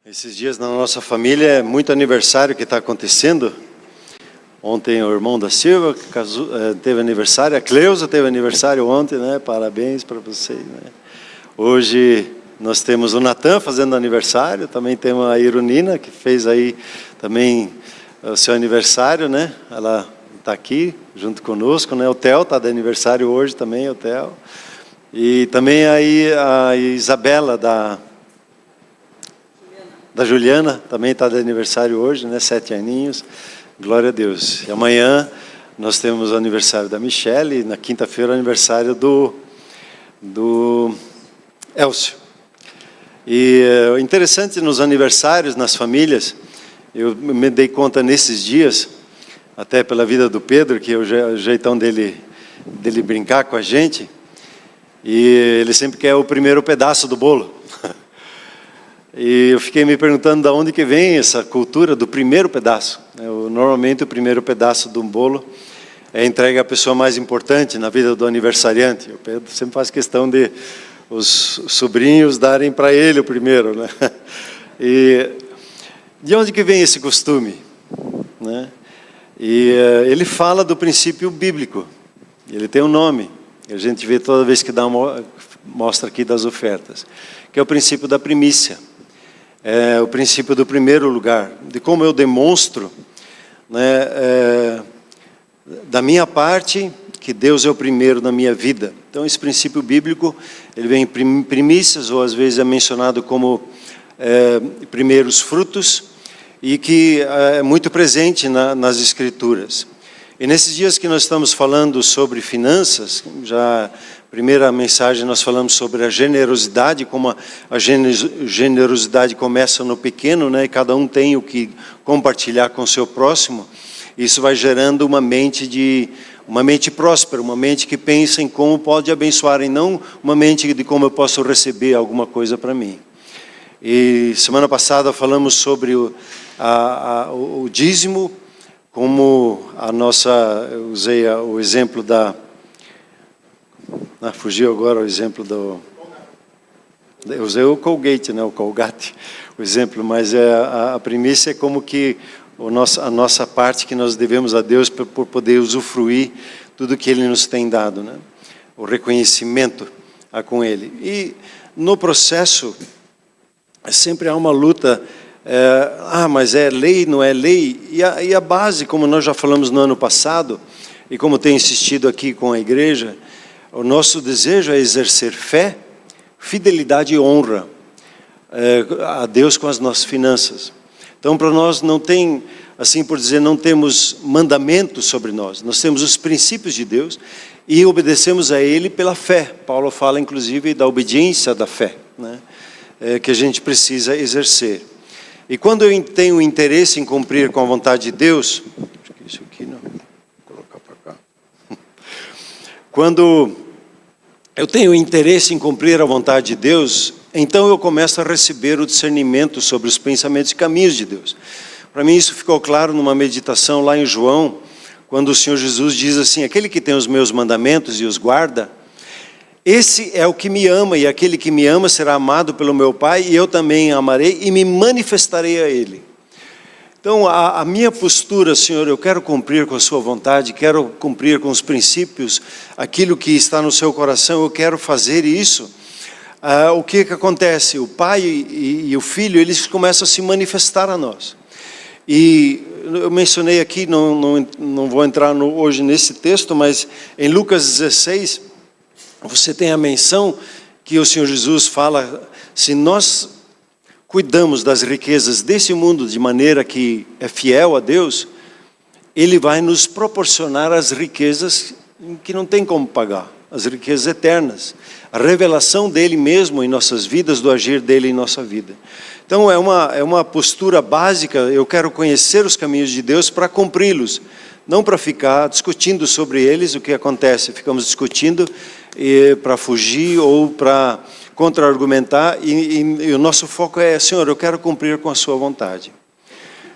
Esses dias na nossa família é muito aniversário que está acontecendo. Ontem o irmão da Silva teve aniversário, a Cleusa teve aniversário ontem, né? Parabéns para vocês, né? Hoje nós temos o Natan fazendo aniversário, também temos a Irunina, que fez aí também o seu aniversário, né? Ela está aqui junto conosco, né? O Theo está de aniversário hoje também, o Theo. E também aí a Isabela da Juliana, também está de aniversário hoje, né? 7 aninhos, glória a Deus. E amanhã nós temos o aniversário da Michelle, e na quinta-feira o aniversário do Elcio. E interessante nos aniversários, nas famílias, eu me dei conta nesses dias, até pela vida do Pedro, que é o jeitão dele brincar com a gente, e ele sempre quer o primeiro pedaço do bolo. E eu fiquei me perguntando de onde que vem essa cultura do primeiro pedaço. Normalmente o primeiro pedaço do bolo é entregue à pessoa mais importante na vida do aniversariante. O Pedro sempre faz questão de os sobrinhos darem para ele o primeiro, né? E de onde que vem esse costume, né? E ele fala do princípio bíblico. Ele tem um nome. A gente vê toda vez que dá uma mostra aqui das ofertas, que é o princípio da primícia. É o princípio do primeiro lugar, de como eu demonstro, né, da minha parte, que Deus é o primeiro na minha vida. Então, esse princípio bíblico, ele vem em primícias, ou às vezes é mencionado como primeiros frutos, e que é muito presente nas Escrituras. E nesses dias que nós estamos falando sobre finanças, já primeira mensagem nós falamos sobre a generosidade, como a generosidade começa no pequeno, né? E cada um tem o que compartilhar com o seu próximo. Isso vai gerando uma mente próspera, uma mente que pensa em como pode abençoar, e não uma mente de como eu posso receber alguma coisa para mim. E semana passada falamos sobre o dízimo, como eu usei o exemplo fugiu agora o exemplo eu usei o Colgate, né? O Colgate, o exemplo, mas a premissa é como que a nossa parte que nós devemos a Deus por poder usufruir tudo que Ele nos tem dado, né? O reconhecimento com Ele. E no processo, sempre há uma luta. Mas é lei, não é lei? E a base, como nós já falamos no ano passado, e como tenho insistido aqui com a igreja, o nosso desejo é exercer fé, fidelidade e honra a Deus com as nossas finanças. Então, para nós não tem, assim por dizer, não temos mandamentos sobre nós. Nós temos os princípios de Deus e obedecemos a Ele pela fé. Paulo fala, inclusive, da obediência da fé, né? Que a gente precisa exercer. E quando eu tenho interesse em cumprir com a vontade de Deus, acho que isso aqui não, vou colocar para cá. Quando eu tenho interesse em cumprir a vontade de Deus, então eu começo a receber o discernimento sobre os pensamentos e caminhos de Deus. Para mim isso ficou claro numa meditação lá em João, quando o Senhor Jesus diz assim: aquele que tem os meus mandamentos e os guarda, esse é o que me ama, e aquele que me ama será amado pelo meu Pai, e eu também amarei e me manifestarei a Ele. Então, a minha postura, Senhor, eu quero cumprir com a sua vontade, quero cumprir com os princípios, aquilo que está no seu coração, eu quero fazer isso. O que acontece? O Pai e o Filho, eles começam a se manifestar a nós. E eu mencionei aqui, não vou entrar hoje nesse texto, mas em Lucas 16... você tem a menção que o Senhor Jesus fala: se nós cuidamos das riquezas desse mundo de maneira que é fiel a Deus, Ele vai nos proporcionar as riquezas que não tem como pagar, as riquezas eternas, a revelação dEle mesmo em nossas vidas, do agir dEle em nossa vida. Então é uma postura básica. Eu quero conhecer os caminhos de Deus para cumpri-los, não para ficar discutindo sobre eles. O que acontece? Ficamos discutindo para fugir ou para contra-argumentar, e o nosso foco é: Senhor, eu quero cumprir com a sua vontade.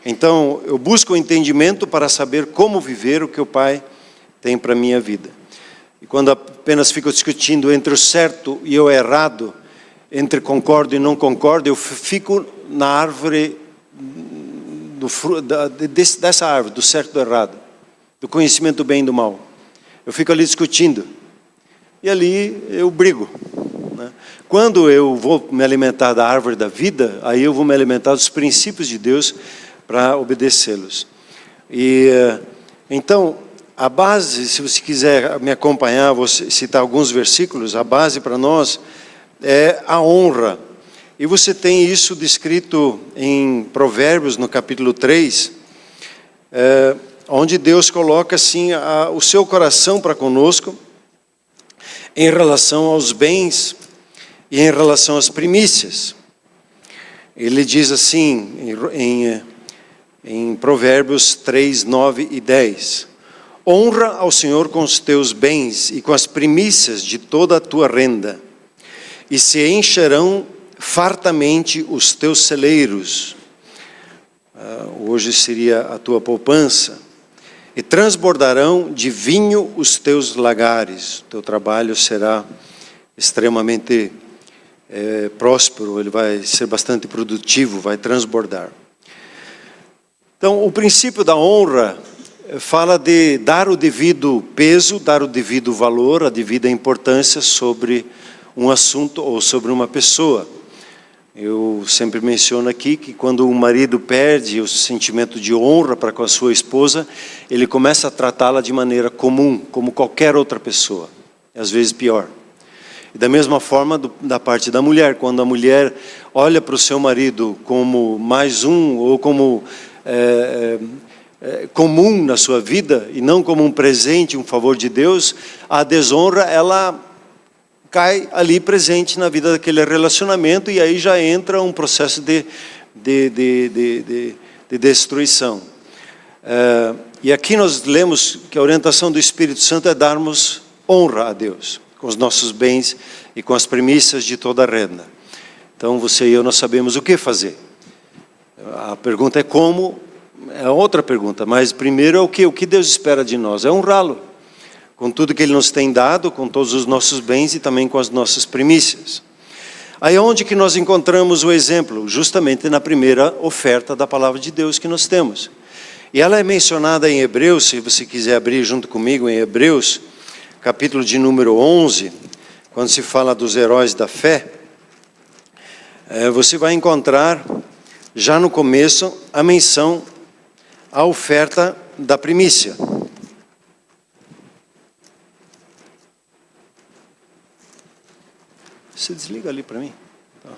Então, eu busco o entendimento para saber como viver o que o Pai tem para a minha vida. E quando apenas fico discutindo entre o certo e o errado, entre concordo e não concordo, eu fico na árvore, dessa árvore, do certo e do errado, do conhecimento do bem e do mal. Eu fico ali discutindo. E ali eu brigo. Quando eu vou me alimentar da árvore da vida, aí eu vou me alimentar dos princípios de Deus para obedecê-los. E então, a base, se você quiser me acompanhar, vou citar alguns versículos, a base para nós é a honra. E você tem isso descrito em Provérbios, no capítulo 3, onde Deus coloca assim o seu coração para conosco, em relação aos bens e em relação às primícias. Ele diz assim, em Provérbios 3, 9 e 10. Honra ao Senhor com os teus bens e com as primícias de toda a tua renda, e se encherão fartamente os teus celeiros. Hoje seria a tua poupança. E transbordarão de vinho os teus lagares. O teu trabalho será extremamente próspero, ele vai ser bastante produtivo, vai transbordar. Então, o princípio da honra fala de dar o devido peso, dar o devido valor, a devida importância sobre um assunto ou sobre uma pessoa. Eu sempre menciono aqui que quando o marido perde o sentimento de honra para com a sua esposa, ele começa a tratá-la de maneira comum, como qualquer outra pessoa, às vezes pior. E da mesma forma da parte da mulher, quando a mulher olha para o seu marido como mais um, ou como comum na sua vida, e não como um presente, um favor de Deus, a desonra, ela cai ali presente na vida daquele relacionamento, e aí já entra um processo de destruição. E aqui nós lemos que a orientação do Espírito Santo é darmos honra a Deus, com os nossos bens e com as primícias de toda a renda. Então você e eu, nós sabemos o que fazer. A pergunta é como, é outra pergunta, mas primeiro é o que? O que Deus espera de nós? É honrá-lo, com tudo que Ele nos tem dado, com todos os nossos bens e também com as nossas primícias. Aí é onde que nós encontramos o exemplo? Justamente na primeira oferta da palavra de Deus que nós temos. E ela é mencionada em Hebreus, se você quiser abrir junto comigo em Hebreus, capítulo de número 11, quando se fala dos heróis da fé, você vai encontrar, já no começo, a menção à oferta da primícia. Você desliga ali para mim. Tá.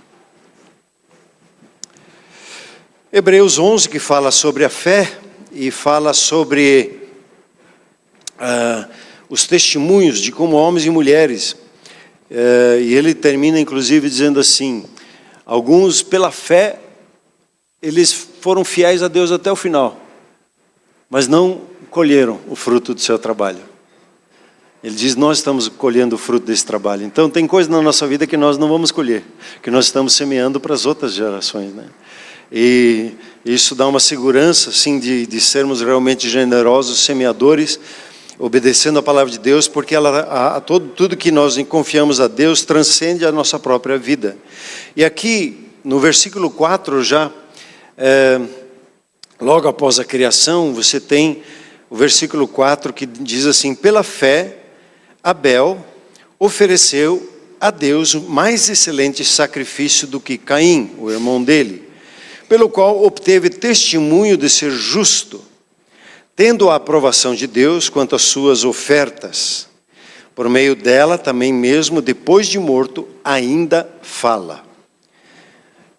Hebreus 11, que fala sobre a fé e fala sobre os testemunhos de como homens e mulheres. E ele termina inclusive dizendo assim, alguns pela fé, eles foram fiéis a Deus até o final, mas não colheram o fruto do seu trabalho. Ele diz, nós estamos colhendo o fruto desse trabalho. Então, tem coisas na nossa vida que nós não vamos colher, que nós estamos semeando para as outras gerações, né? E isso dá uma segurança, assim, de sermos realmente generosos, semeadores, obedecendo a palavra de Deus, porque tudo que nós confiamos a Deus transcende a nossa própria vida. E aqui, no versículo 4 já, logo após a criação, você tem o versículo 4 que diz assim, pela fé, Abel ofereceu a Deus o mais excelente sacrifício do que Caim, o irmão dele, pelo qual obteve testemunho de ser justo, tendo a aprovação de Deus quanto às suas ofertas. Por meio dela, também mesmo depois de morto, ainda fala.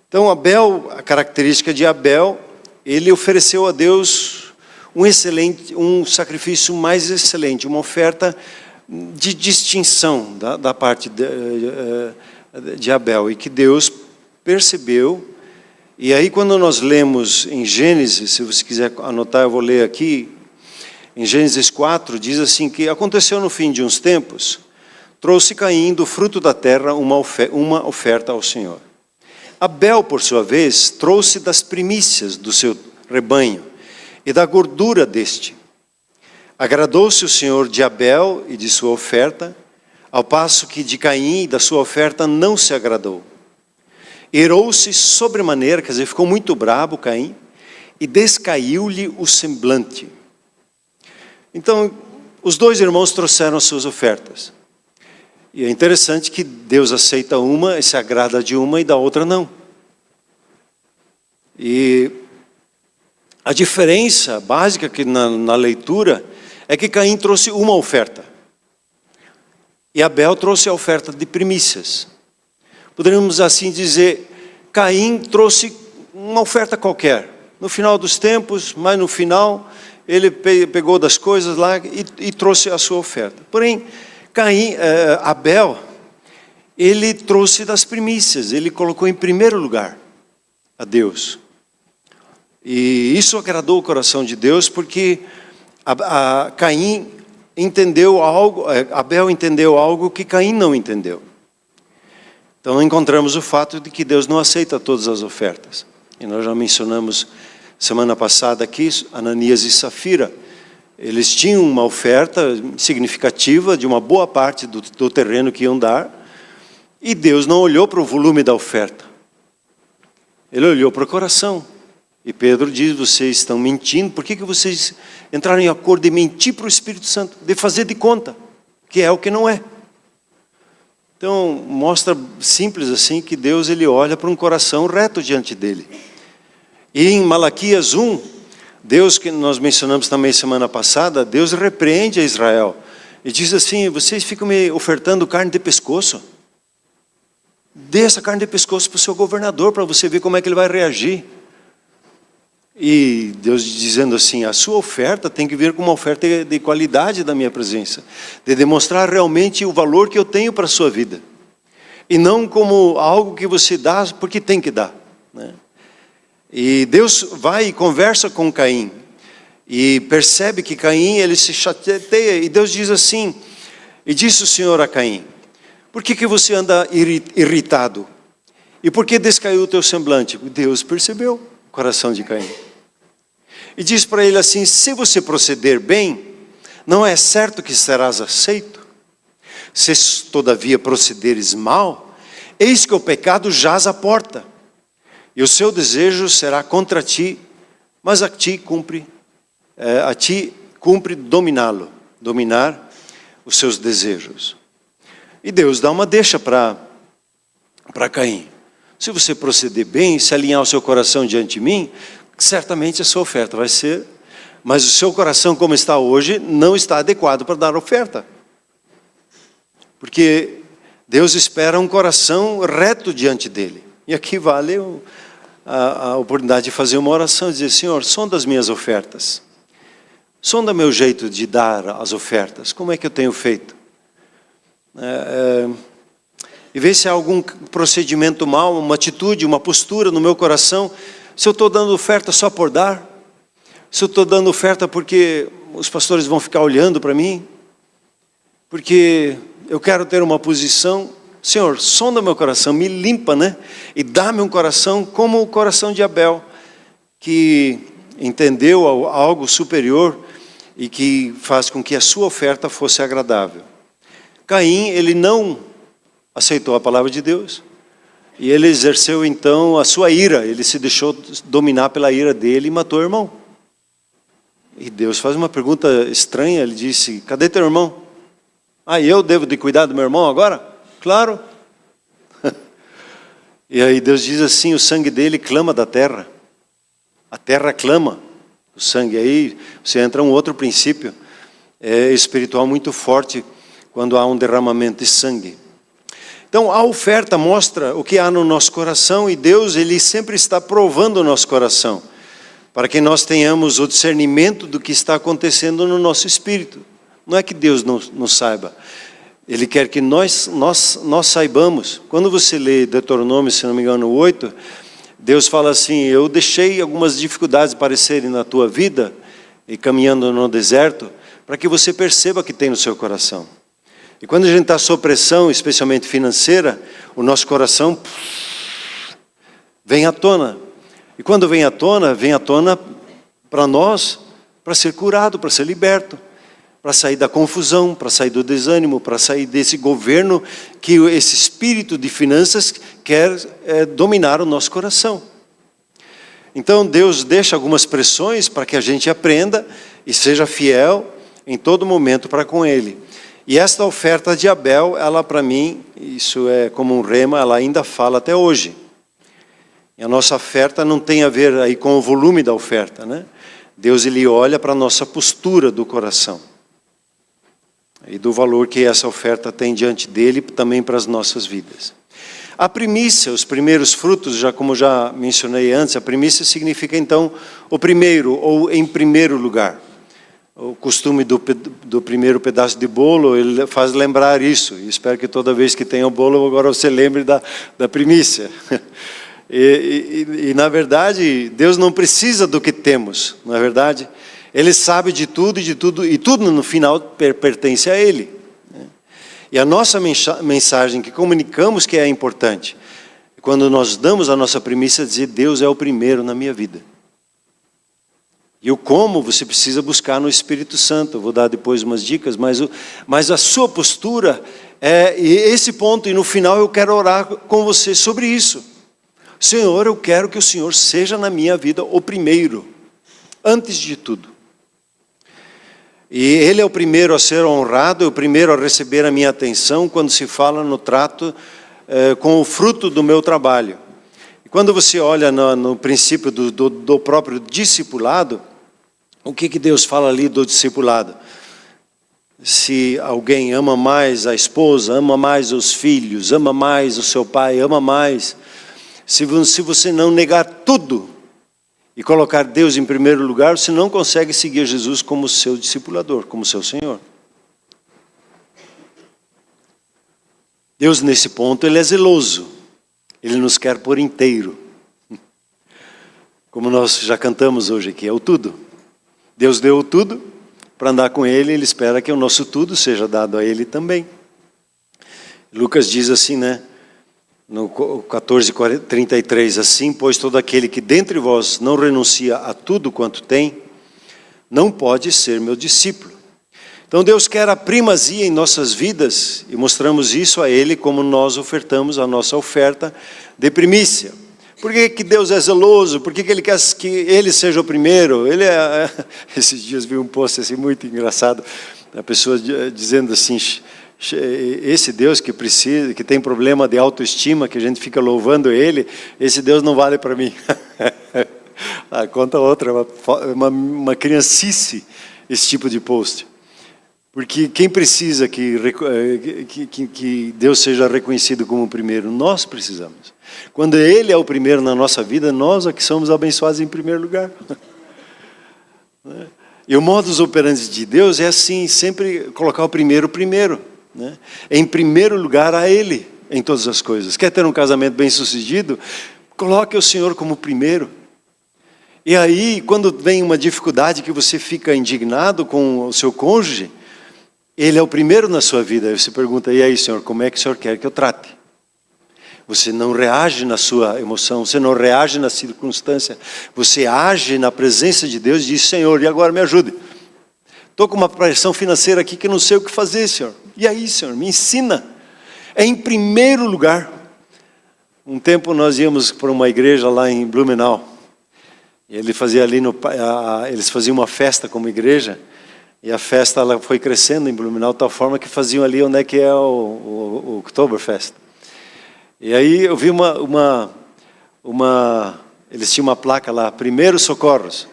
Então, Abel, a característica de Abel, ele ofereceu a Deus um sacrifício mais excelente, uma oferta de distinção da parte de Abel, e que Deus percebeu. E aí quando nós lemos em Gênesis, se você quiser anotar, eu vou ler aqui, em Gênesis 4, diz assim que aconteceu no fim de uns tempos, trouxe Caim do fruto da terra uma oferta ao Senhor. Abel, por sua vez, trouxe das primícias do seu rebanho e da gordura deste. Agradou-se o Senhor de Abel e de sua oferta, ao passo que de Caim e da sua oferta não se agradou. irou-se sobremaneira, quer dizer, ficou muito brabo Caim, e descaiu-lhe o semblante. Então, os dois irmãos trouxeram as suas ofertas. E é interessante que Deus aceita uma, se agrada de uma e da outra não. E a diferença básica que na leitura é que Caim trouxe uma oferta. E Abel trouxe a oferta de primícias. Poderíamos assim dizer, Caim trouxe uma oferta qualquer. No final dos tempos, mas no final, ele pegou das coisas lá e trouxe a sua oferta. Porém, Abel, ele trouxe das primícias, ele colocou em primeiro lugar a Deus. E isso agradou o coração de Deus, porque Caim entendeu algo, Abel entendeu algo que Caim não entendeu. Então encontramos o fato de que Deus não aceita todas as ofertas. E nós já mencionamos semana passada aqui, Ananias e Safira, eles tinham uma oferta significativa de uma boa parte do terreno que iam dar, e Deus não olhou para o volume da oferta. Ele olhou para o coração. E Pedro diz, vocês estão mentindo, por que vocês entraram em acordo de mentir para o Espírito Santo? De fazer de conta, que é o que não é. Então, mostra simples assim, que Deus ele olha para um coração reto diante dele. E em Malaquias 1, Deus, que nós mencionamos também semana passada, Deus repreende a Israel. E diz assim, vocês ficam me ofertando carne de pescoço. Dê essa carne de pescoço para o seu governador, para você ver como é que ele vai reagir. E Deus dizendo assim, a sua oferta tem que vir com uma oferta de qualidade da minha presença, de demonstrar realmente o valor que eu tenho para a sua vida, e não como algo que você dá porque tem que dar, né? E Deus vai e conversa com Caim, e percebe que Caim, ele se chateia, e Deus diz assim, e disse o Senhor a Caim, por que você anda irritado? E por que descaiu o teu semblante? Deus percebeu o coração de Caim. E diz para ele assim, se você proceder bem, não é certo que serás aceito? Se todavia procederes mal, eis que o pecado jaz à porta, e o seu desejo será contra ti, mas a ti cumpre dominá-lo, dominar os seus desejos. E Deus dá uma deixa para Caim. Se você proceder bem, se alinhar o seu coração diante de mim, certamente a sua oferta vai ser, mas o seu coração como está hoje, não está adequado para dar oferta. Porque Deus espera um coração reto diante dele. E aqui vale a oportunidade de fazer uma oração, dizer, Senhor, sonda as minhas ofertas. Sonda meu jeito de dar as ofertas. Como é que eu tenho feito? E ver se há algum procedimento mal, uma atitude, uma postura no meu coração. Se eu estou dando oferta só por dar? Se eu estou dando oferta porque os pastores vão ficar olhando para mim? Porque eu quero ter uma posição? Senhor, sonda meu coração, me limpa, né? E dá-me um coração como o coração de Abel, que entendeu algo superior e que faz com que a sua oferta fosse agradável. Caim, ele não aceitou a palavra de Deus. E ele exerceu então a sua ira, ele se deixou dominar pela ira dele e matou o irmão. E Deus faz uma pergunta estranha, ele disse, cadê teu irmão? Eu devo de cuidar do meu irmão agora? Claro. E aí Deus diz assim, o sangue dele clama da terra. A terra clama o sangue. Aí você entra um outro princípio espiritual muito forte, quando há um derramamento de sangue. Então, a oferta mostra o que há no nosso coração, e Deus, ele sempre está provando o nosso coração, para que nós tenhamos o discernimento do que está acontecendo no nosso espírito. Não é que Deus não saiba, Ele quer que nós saibamos. Quando você lê Deuteronômio, se não me engano, 8, Deus fala assim, eu deixei algumas dificuldades aparecerem na tua vida, e caminhando no deserto, para que você perceba que tem no seu coração. E quando a gente está sob pressão, especialmente financeira, o nosso coração vem à tona. E quando vem à tona para nós, para ser curado, para ser liberto. para sair da confusão, para sair do desânimo, para sair desse governo que esse espírito de finanças quer dominar o nosso coração. Então Deus deixa algumas pressões para que a gente aprenda e seja fiel em todo momento para com Ele. E esta oferta de Abel, ela para mim, isso é como um rema, ela ainda fala até hoje. E a nossa oferta não tem a ver aí com o volume da oferta, né? Deus, Ele olha para a nossa postura do coração. E do valor que essa oferta tem diante dEle, também para as nossas vidas. A primícia, os primeiros frutos, como já mencionei antes, a primícia significa então o primeiro ou em primeiro lugar. O costume do primeiro pedaço de bolo, ele faz lembrar isso. E espero que toda vez que tenha o bolo, agora você lembre da primícia. E na verdade, Deus não precisa do que temos, não é verdade? Ele sabe de tudo e tudo no final pertence a Ele. E a nossa mensagem que comunicamos que é importante, quando nós damos a nossa primícia, dizer Deus é o primeiro na minha vida. E o como você precisa buscar no Espírito Santo. Eu vou dar depois umas dicas, mas a sua postura é esse ponto. E no final eu quero orar com você sobre isso. Senhor, eu quero que o Senhor seja na minha vida o primeiro, antes de tudo. E Ele é o primeiro a ser honrado, é o primeiro a receber a minha atenção quando se fala no trato com o fruto do meu trabalho. E quando você olha no princípio do próprio discipulado, o que Deus fala ali do discipulado? Se alguém ama mais a esposa, ama mais os filhos, ama mais o seu pai, ama mais. Se você não negar tudo e colocar Deus em primeiro lugar, você não consegue seguir Jesus como seu discipulador, como seu Senhor. Deus, nesse ponto, Ele é zeloso. Ele nos quer por inteiro. Como nós já cantamos hoje aqui, é o tudo. Deus deu o tudo para andar com Ele, Ele espera que o nosso tudo seja dado a Ele também. Lucas diz assim, né? No 14:33, assim, pois todo aquele que dentre vós não renuncia a tudo quanto tem, não pode ser meu discípulo. Então Deus quer a primazia em nossas vidas, e mostramos isso a Ele como nós ofertamos a nossa oferta de primícia. Por que Deus é zeloso? Por que Ele quer que Ele seja o primeiro? Esses dias vi um post assim muito engraçado, a pessoa dizendo assim, esse Deus que precisa, que tem problema de autoestima, que a gente fica louvando Ele, esse Deus não vale para mim. Conta outra, uma criancice, esse tipo de post. Porque quem precisa que Deus seja reconhecido como o primeiro? Nós precisamos. Quando Ele é o primeiro na nossa vida, nós é que somos abençoados em primeiro lugar. E o modus operandi de Deus é assim, sempre colocar o primeiro. Né? Em primeiro lugar a Ele em todas as coisas. Quer ter um casamento bem sucedido? Coloque o Senhor como primeiro. E aí, quando vem uma dificuldade que você fica indignado com o seu cônjuge, Ele é o primeiro na sua vida. Aí você pergunta, e aí, Senhor, como é que o Senhor quer que eu trate? Você não reage na sua emoção, você não reage na circunstância, você age na presença de Deus e diz, Senhor, e agora me ajude. Estou com uma pressão financeira aqui que não sei o que fazer, Senhor. E aí, Senhor, me ensina. É em primeiro lugar. Um tempo nós íamos para uma igreja lá em Blumenau. E eles faziam uma festa como igreja. E a festa ela foi crescendo em Blumenau de tal forma que faziam ali onde é que é o Oktoberfest. E aí eu vi eles tinham uma placa lá, Primeiros Socorros.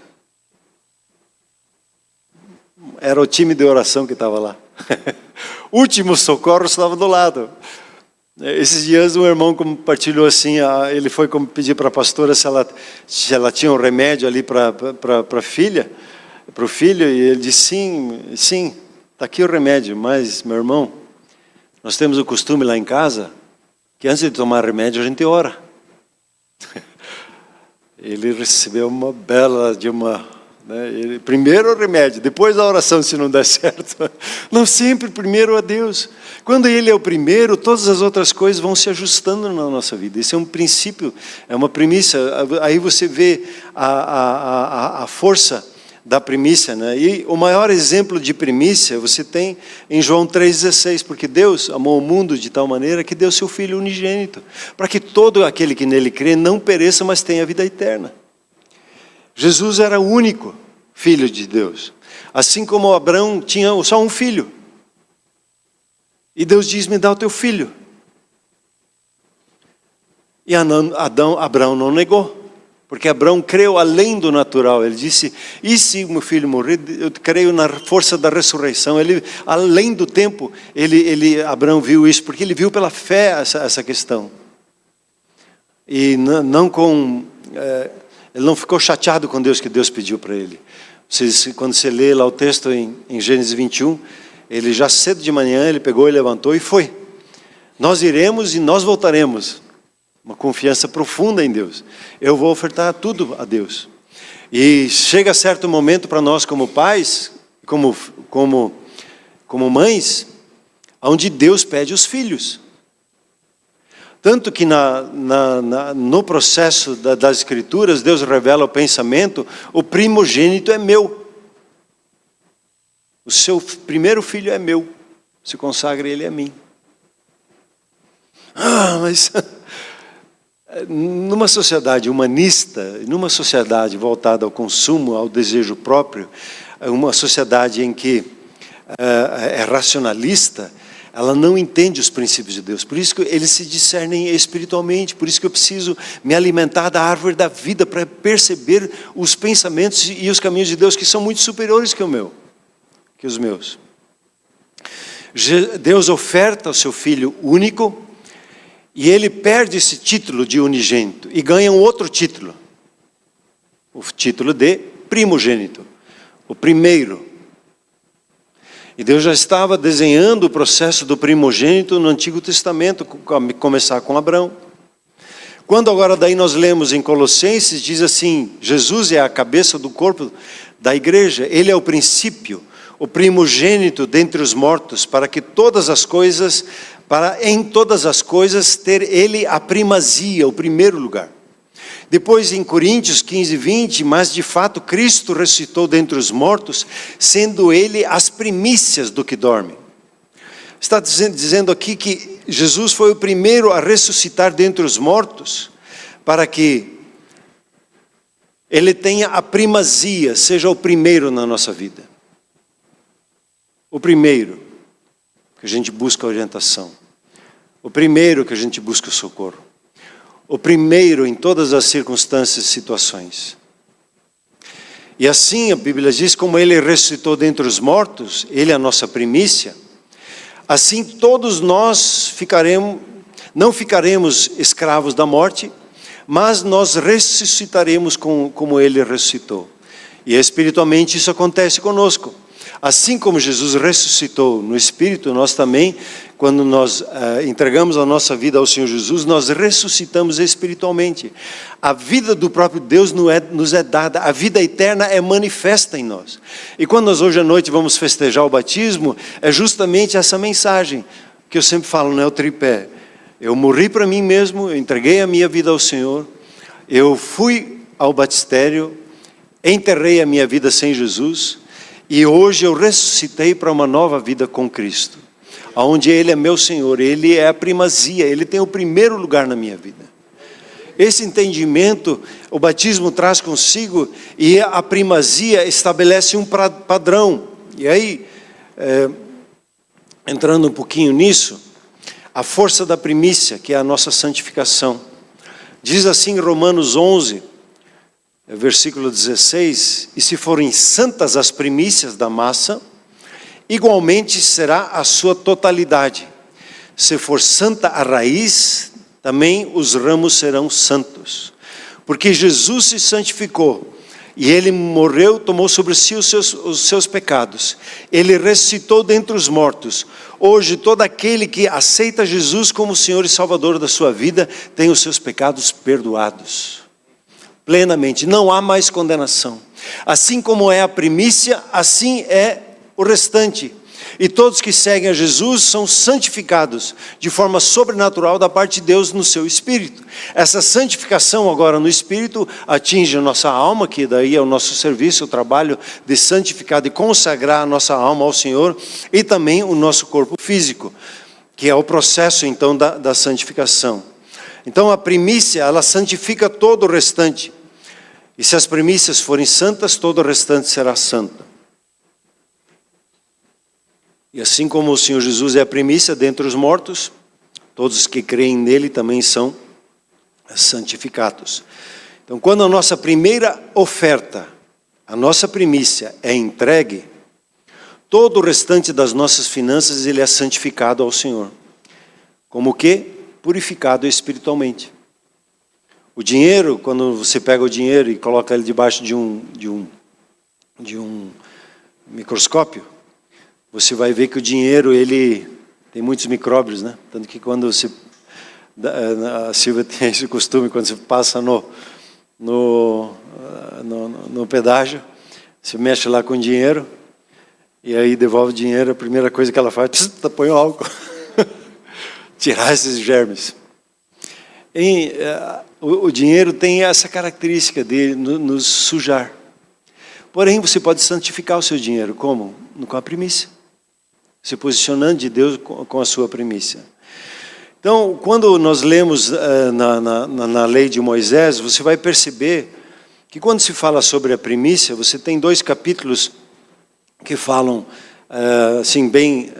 Era o time de oração que estava lá. Último socorro estava do lado. Esses dias um irmão compartilhou assim, ele foi pedir para a pastora se ela tinha um remédio ali para a filha, para o filho, e ele disse, sim, está aqui o remédio, mas, meu irmão, nós temos o costume lá em casa, que antes de tomar remédio a gente ora. Ele recebeu uma bela primeiro o remédio, depois a oração se não der certo. Não, sempre primeiro a Deus. Quando Ele é o primeiro, todas as outras coisas vão se ajustando na nossa vida. Isso é um princípio, é uma premissa. Aí você vê a força da primícia, né? E o maior exemplo de primícia você tem em João 3,16, porque Deus amou o mundo de tal maneira que deu seu Filho unigênito, para que todo aquele que nele crê não pereça, mas tenha vida eterna. Jesus era o único Filho de Deus, assim como Abraão tinha só um filho. E Deus diz, me dá o teu filho. E Abraão não negou. Porque Abraão creu além do natural. Ele disse, e se meu filho morrer, eu creio na força da ressurreição. Ele, além do tempo, Abraão viu isso, porque ele viu pela fé essa questão. E ele não ficou chateado com Deus, que Deus pediu para ele. Quando você lê lá o texto em Gênesis 21, ele já cedo de manhã, ele pegou e levantou e foi. Nós iremos e nós voltaremos. Uma confiança profunda em Deus. Eu vou ofertar tudo a Deus. E chega certo momento para nós como pais, como mães, onde Deus pede os filhos. Tanto que no processo das Escrituras, Deus revela o pensamento, o primogênito é meu. O seu primeiro filho é meu. Se consagra ele a mim. Mas... numa sociedade humanista, numa sociedade voltada ao consumo, ao desejo próprio, uma sociedade em que é racionalista, ela não entende os princípios de Deus. Por isso que eles se discernem espiritualmente, por isso que eu preciso me alimentar da árvore da vida para perceber os pensamentos e os caminhos de Deus que são muito superiores que os meus. Deus oferta o seu Filho único, e ele perde esse título de unigênito e ganha um outro título. O título de primogênito. O primeiro. E Deus já estava desenhando o processo do primogênito no Antigo Testamento, começar com Abraão. Quando agora daí nós lemos em Colossenses, diz assim, Jesus é a cabeça do corpo da igreja. Ele é o princípio, o primogênito dentre os mortos, para em todas as coisas ter ele a primazia, o primeiro lugar. Depois em Coríntios 15:20, mas de fato Cristo ressuscitou dentre os mortos, sendo ele as primícias do que dorme. Está dizendo aqui que Jesus foi o primeiro a ressuscitar dentre os mortos, para que ele tenha a primazia, seja o primeiro na nossa vida. O primeiro que a gente busca orientação. O primeiro que a gente busca o socorro. O primeiro em todas as circunstâncias e situações. E assim a Bíblia diz, como ele ressuscitou dentre os mortos, ele é a nossa primícia, assim todos nós não ficaremos escravos da morte, mas nós ressuscitaremos como ele ressuscitou. E espiritualmente isso acontece conosco. Assim como Jesus ressuscitou no Espírito, nós também, quando nós entregamos a nossa vida ao Senhor Jesus, nós ressuscitamos espiritualmente. A vida do próprio Deus nos é dada, a vida eterna é manifesta em nós. E quando nós hoje à noite vamos festejar o batismo, é justamente essa mensagem que eu sempre falo, não é o tripé. Eu morri para mim mesmo, eu entreguei a minha vida ao Senhor, eu fui ao batistério, enterrei a minha vida sem Jesus, e hoje eu ressuscitei para uma nova vida com Cristo, onde Ele é meu Senhor, Ele é a primazia, Ele tem o primeiro lugar na minha vida. Esse entendimento, o batismo traz consigo, e a primazia estabelece um padrão. E aí, entrando um pouquinho nisso, a força da primícia, que é a nossa santificação. Diz assim em Romanos 11, versículo 16, e se forem santas as primícias da massa, igualmente será a sua totalidade. Se for santa a raiz, também os ramos serão santos. Porque Jesus se santificou, e Ele morreu, tomou sobre si os seus pecados. Ele ressuscitou dentre os mortos. Hoje, todo aquele que aceita Jesus como Senhor e Salvador da sua vida, tem os seus pecados perdoados. Plenamente, não há mais condenação. Assim como é a primícia, assim é o restante. E todos que seguem a Jesus são santificados de forma sobrenatural da parte de Deus no seu espírito. Essa santificação agora no espírito atinge a nossa alma, que daí é o nosso serviço, o trabalho de santificar, de consagrar a nossa alma ao Senhor, e também o nosso corpo físico, que é o processo então da santificação. Então a primícia, ela santifica todo o restante. E se as primícias forem santas, todo o restante será santo. E assim como o Senhor Jesus é a primícia dentre os mortos, todos que creem nele também são santificados. Então, quando a nossa primeira oferta, a nossa primícia é entregue, todo o restante das nossas finanças ele é santificado ao Senhor. Como o quê? Purificado espiritualmente. O dinheiro, quando você pega o dinheiro e coloca ele debaixo de um microscópio, você vai ver que o dinheiro, ele tem muitos micróbios, né? Tanto que quando você... A Silvia tem esse costume, quando você passa no pedágio, você mexe lá com o dinheiro, e aí devolve o dinheiro, a primeira coisa que ela faz, põe o álcool. Tirar esses germes. O dinheiro tem essa característica de nos sujar. Porém, você pode santificar o seu dinheiro. Como? Com a primícia. Se posicionando de Deus com a sua primícia. Então, quando nós lemos na lei de Moisés, você vai perceber que quando se fala sobre a primícia, você tem 2 capítulos que falam assim, bem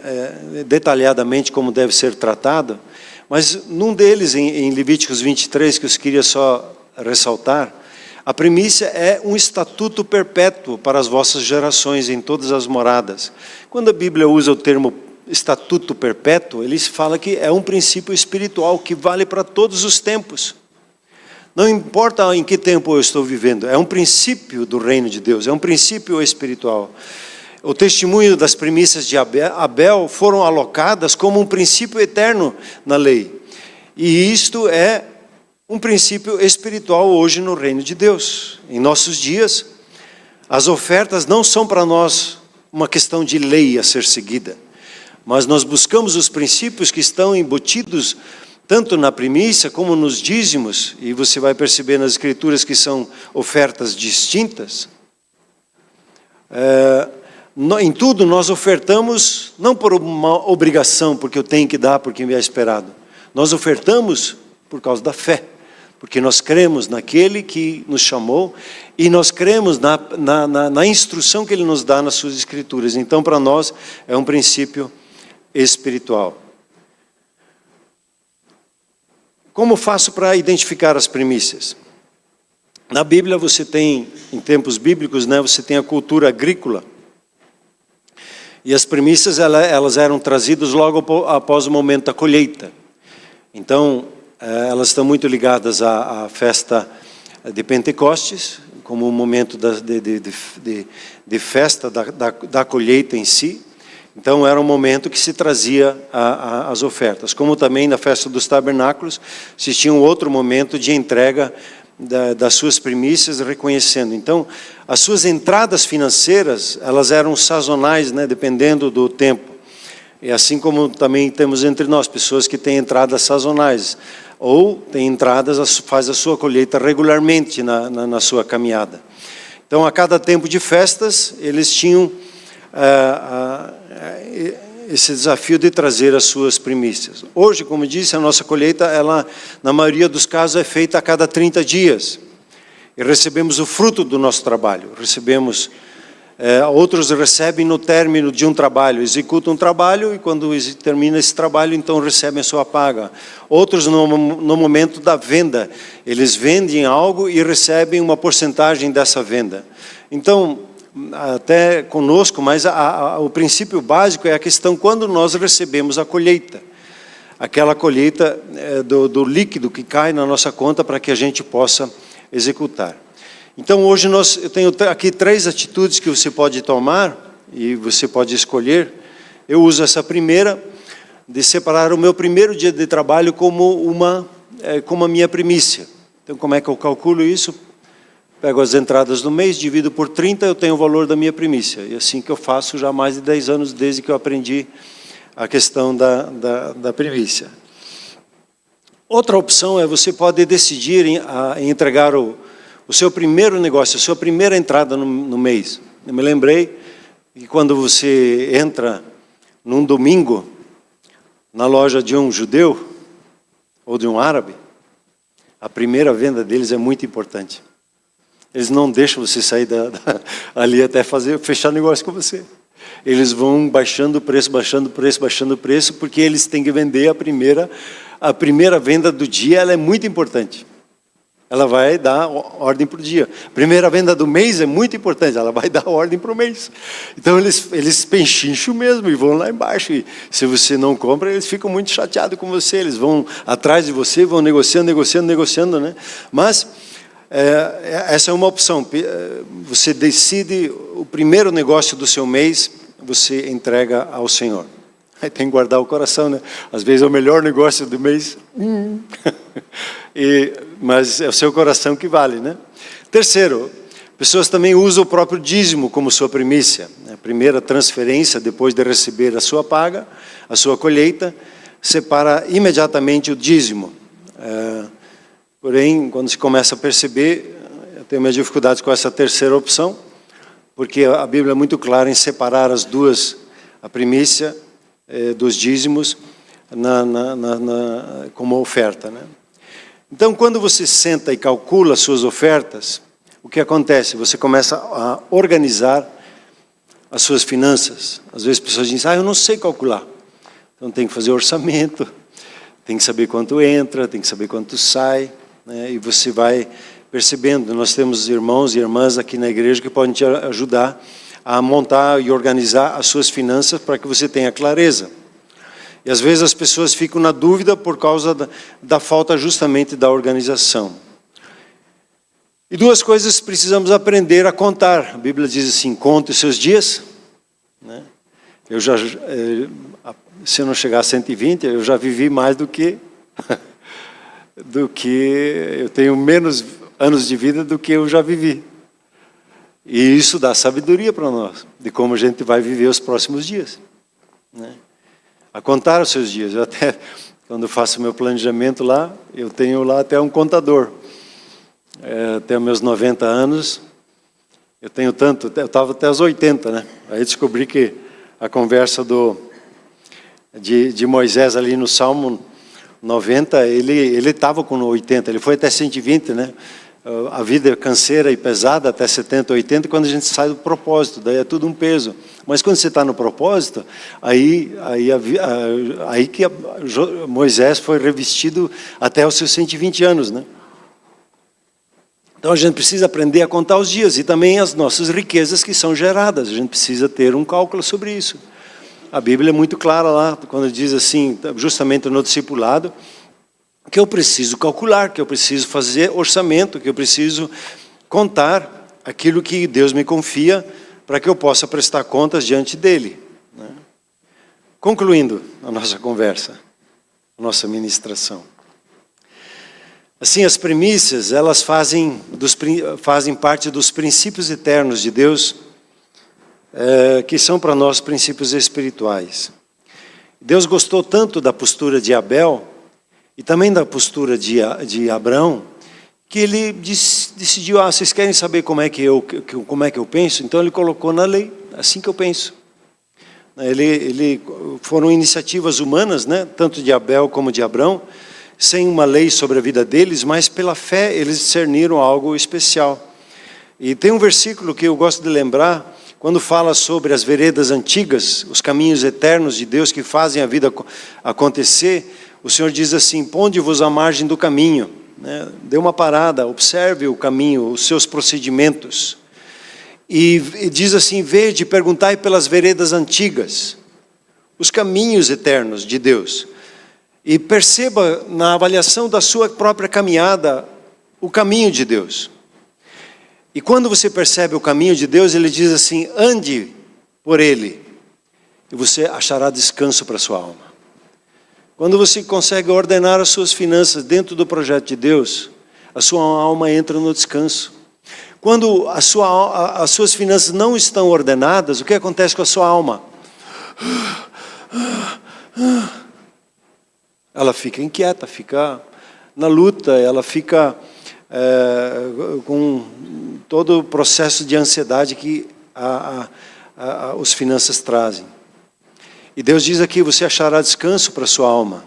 detalhadamente como deve ser tratado, mas num deles, em Levíticos 23, que eu queria só ressaltar, a primícia é um estatuto perpétuo para as vossas gerações em todas as moradas. Quando a Bíblia usa o termo estatuto perpétuo, ele fala que é um princípio espiritual que vale para todos os tempos. Não importa em que tempo eu estou vivendo, é um princípio do reino de Deus, é um princípio espiritual. O testemunho das primícias de Abel foram alocadas como um princípio eterno na lei. E isto é um princípio espiritual hoje no reino de Deus. Em nossos dias, as ofertas não são para nós uma questão de lei a ser seguida, mas nós buscamos os princípios que estão embutidos tanto na primícia como nos dízimos, e você vai perceber nas escrituras que são ofertas distintas. Em tudo nós ofertamos, não por uma obrigação, porque eu tenho que dar, porque me é esperado. Nós ofertamos por causa da fé, porque nós cremos naquele que nos chamou, e nós cremos na instrução que ele nos dá nas suas escrituras. Então, para nós, é um princípio espiritual. Como faço para identificar as primícias? Na Bíblia você tem, em tempos bíblicos, né, você tem a cultura agrícola. E as primícias elas eram trazidas logo após o momento da colheita. Então, elas estão muito ligadas à festa de Pentecostes, como um momento de festa da colheita em si. Então, era um momento que se trazia as ofertas. Como também na festa dos tabernáculos, se tinha um outro momento de entrega das suas primícias, reconhecendo. Então, as suas entradas financeiras, elas eram sazonais, né, dependendo do tempo. E assim como também temos entre nós pessoas que têm entradas sazonais, ou têm entradas, faz a sua colheita regularmente na sua caminhada. Então, a cada tempo de festas, eles tinham esse desafio de trazer as suas primícias. Hoje, como disse, a nossa colheita, ela, na maioria dos casos, é feita a cada 30 dias. E recebemos o fruto do nosso trabalho. Outros recebem no término de um trabalho, executam um trabalho e quando termina esse trabalho, então recebem a sua paga. Outros no momento da venda, eles vendem algo e recebem uma porcentagem dessa venda. Então, até conosco, mas o princípio básico é a questão quando nós recebemos a colheita. Aquela colheita do líquido que cai na nossa conta para que a gente possa executar. Então hoje eu tenho aqui 3 atitudes que você pode tomar e você pode escolher. Eu uso essa primeira, de separar o meu primeiro dia de trabalho como a minha primícia. Então como é que eu calculo isso? pego as entradas do mês, divido por 30, eu tenho o valor da minha primícia. E assim que eu faço já há mais de 10 anos, desde que eu aprendi a questão da primícia. Outra opção é você pode decidir em entregar o seu primeiro negócio, a sua primeira entrada no mês. Eu me lembrei que quando você entra num domingo na loja de um judeu ou de um árabe, a primeira venda deles é muito importante. Eles não deixam você sair ali até fechar negócio com você. Eles vão baixando o preço, porque eles têm que vender a primeira venda do dia, ela é muito importante. Ela vai dar ordem para o dia. A primeira venda do mês é muito importante, ela vai dar ordem para o mês. Então eles penchincham mesmo e vão lá embaixo. E se você não compra, eles ficam muito chateados com você. Eles vão atrás de você, vão negociando, né? Mas essa é uma opção. Você decide o primeiro negócio do seu mês, você entrega ao Senhor. Aí tem que guardar o coração, né? Às vezes é o melhor negócio do mês. Mas é o seu coração que vale, né? Terceiro, pessoas também usam o próprio dízimo como sua primícia. A primeira transferência, depois de receber a sua paga, a sua colheita, separa imediatamente o dízimo. Porém, quando se começa a perceber, eu tenho minhas dificuldades com essa terceira opção, porque a Bíblia é muito clara em separar as duas, a primícia dos dízimos como oferta, né? Então, quando você senta e calcula suas ofertas, o que acontece? Você começa a organizar as suas finanças. Às vezes as pessoas dizem, eu não sei calcular. Então tem que fazer orçamento, tem que saber quanto entra, tem que saber quanto sai, né? E você vai percebendo. Nós temos irmãos e irmãs aqui na igreja que podem te ajudar a montar e organizar as suas finanças para que você tenha clareza. E às vezes as pessoas ficam na dúvida por causa da falta justamente da organização. E duas coisas precisamos aprender a contar. A Bíblia diz assim, conte os seus dias, né? Se eu não chegar a 120, eu já vivi mais do que eu tenho menos anos de vida do que eu já vivi. E isso dá sabedoria para nós, de como a gente vai viver os próximos dias, né? A contar os seus dias. Eu até, quando faço meu planejamento lá, eu tenho lá até um contador. Até meus 90 anos, eu tenho tanto, eu estava até os 80, né? Aí descobri que a conversa de Moisés ali no Salmo 90, ele estava com 80, ele foi até 120, né? A vida é canseira e pesada até 70, 80, quando a gente sai do propósito, daí é tudo um peso. Mas quando você está no propósito, aí que Moisés foi revestido até os seus 120 anos, né? Então a gente precisa aprender a contar os dias e também as nossas riquezas que são geradas. A gente precisa ter um cálculo sobre isso. A Bíblia é muito clara lá, quando diz assim, justamente no discipulado, que eu preciso calcular, que eu preciso fazer orçamento, que eu preciso contar aquilo que Deus me confia para que eu possa prestar contas diante dele, né? Concluindo a nossa conversa, a nossa ministração. Assim, as primícias, elas fazem parte dos princípios eternos de Deus, que são para nós princípios espirituais. Deus gostou tanto da postura de Abel, e também da postura de Abraão, que ele decidiu, vocês querem saber como é que eu penso? Então ele colocou na lei, assim que eu penso. Foram iniciativas humanas, né? Tanto de Abel como de Abraão, sem uma lei sobre a vida deles, mas pela fé eles discerniram algo especial. E tem um versículo que eu gosto de lembrar, quando fala sobre as veredas antigas, os caminhos eternos de Deus que fazem a vida acontecer. O Senhor diz assim, ponde-vos à margem do caminho, né? Dê uma parada, observe o caminho, os seus procedimentos. E diz assim, vede, perguntai pelas veredas antigas, os caminhos eternos de Deus. E perceba na avaliação da sua própria caminhada, o caminho de Deus. E quando você percebe o caminho de Deus, ele diz assim, ande por ele, e você achará descanso para a sua alma. Quando você consegue ordenar as suas finanças dentro do projeto de Deus, a sua alma entra no descanso. Quando as suas finanças não estão ordenadas, o que acontece com a sua alma? Ela fica inquieta, fica na luta, ela fica com todo o processo de ansiedade que as finanças trazem. E Deus diz aqui, você achará descanso para a sua alma.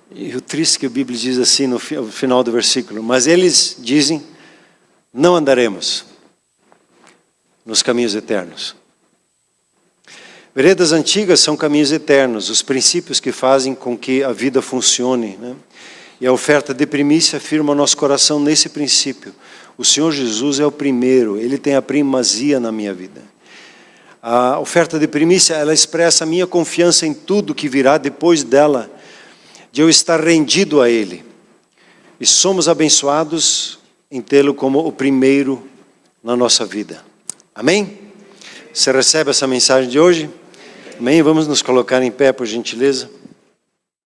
E o triste que a Bíblia diz assim no final do versículo, mas eles dizem, não andaremos nos caminhos eternos. Veredas antigas são caminhos eternos, os princípios que fazem com que a vida funcione, né? E a oferta de primícia afirma o nosso coração nesse princípio. O Senhor Jesus é o primeiro, Ele tem a primazia na minha vida. A oferta de primícia, ela expressa a minha confiança em tudo que virá depois dela, de eu estar rendido a Ele. E somos abençoados em tê-lo como o primeiro na nossa vida. Amém? Você recebe essa mensagem de hoje? Amém? Vamos nos colocar em pé, por gentileza.